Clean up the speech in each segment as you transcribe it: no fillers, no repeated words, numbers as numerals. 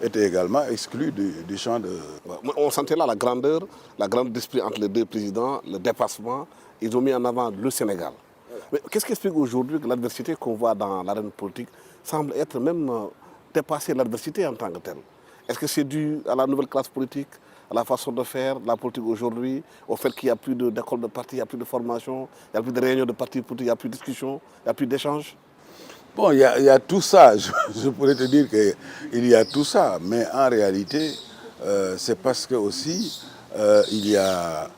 étaient également exclus du champ de... On sentait là la grandeur d'esprit entre les deux présidents, le dépassement. Ils ont mis en avant le Sénégal. Mais qu'est-ce qui explique aujourd'hui que l'adversité qu'on voit dans l'arène politique semble être même dépasser l'adversité en tant que telle? Est-ce que c'est dû à la nouvelle classe politique, à la façon de faire la politique aujourd'hui, au fait qu'il n'y a plus d'école de parti, il n'y a plus de formation, il n'y a plus de réunions de partis politiques, il n'y a plus de discussion, il n'y a plus d'échanges? Bon, il y a tout ça. Je pourrais te dire qu'il y a tout ça. Mais en réalité, c'est parce que aussi, il y a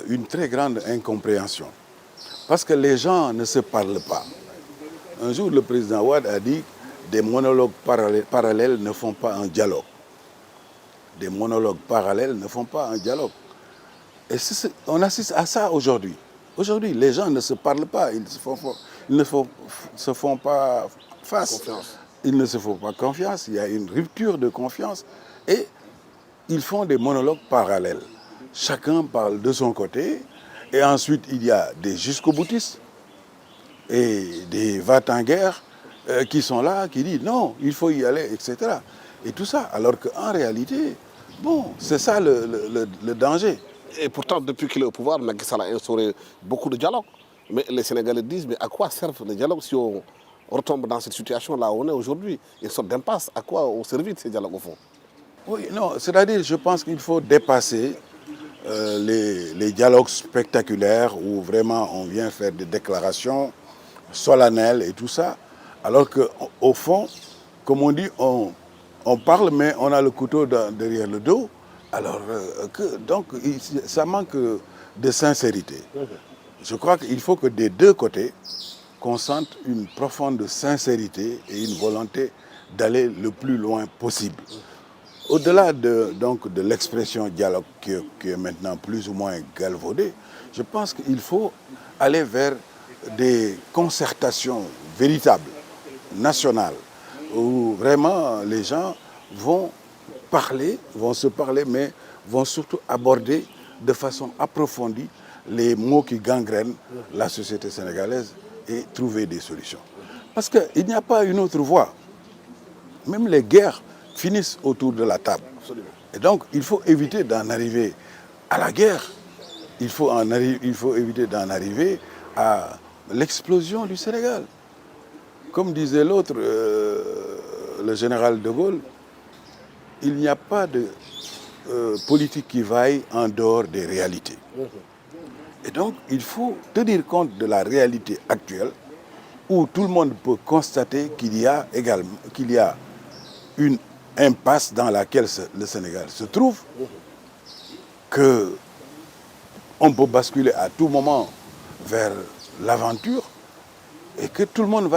une très grande incompréhension. Parce que les gens ne se parlent pas. Un jour, le président Wade a dit que des monologues parallèles ne font pas un dialogue. Des monologues parallèles ne font pas un dialogue. Et on assiste à ça aujourd'hui. Aujourd'hui, les gens ne se parlent pas, ils ne se font pas face. Confiance. Ils ne se font pas confiance, il y a une rupture de confiance et ils font des monologues parallèles. Chacun parle de son côté et ensuite il y a des jusqu'au-boutistes et des va-t-en-guerre qui sont là, qui disent non, il faut y aller, etc. Et tout ça, alors qu'en réalité, bon, c'est ça le danger. Et pourtant, depuis qu'il est au pouvoir, Macky Sall a instauré beaucoup de dialogues. Mais les Sénégalais disent, mais à quoi servent les dialogues si on retombe dans cette situation-là où on est aujourd'hui? Une sorte d'impasse. À quoi ont servi ces dialogues au fond? Oui, non, c'est-à-dire, je pense qu'il faut dépasser les dialogues spectaculaires où vraiment on vient faire des déclarations solennelles et tout ça, alors qu'au fond, comme on dit, on parle mais on a le couteau derrière le dos. Alors, donc, ça manque de sincérité. Je crois qu'il faut que des deux côtés, qu'on sente une profonde sincérité et une volonté d'aller le plus loin possible. Au-delà donc, de l'expression dialogue qui est maintenant plus ou moins galvaudée, je pense qu'il faut aller vers des concertations véritables, nationales, où vraiment les gens vont se parler, mais vont surtout aborder de façon approfondie les maux qui gangrènent la société sénégalaise et trouver des solutions. Parce qu'il n'y a pas une autre voie. Même les guerres finissent autour de la table. Absolument. Et donc, il faut éviter d'en arriver à la guerre. Il faut éviter d'en arriver à l'explosion du Sénégal. Comme disait l'autre, le général de Gaulle, il n'y a pas de politique qui vaille en dehors des réalités. Et donc, il faut tenir compte de la réalité actuelle où tout le monde peut constater qu'il y a une impasse dans laquelle le Sénégal se trouve, qu'on peut basculer à tout moment vers l'aventure et que tout le monde va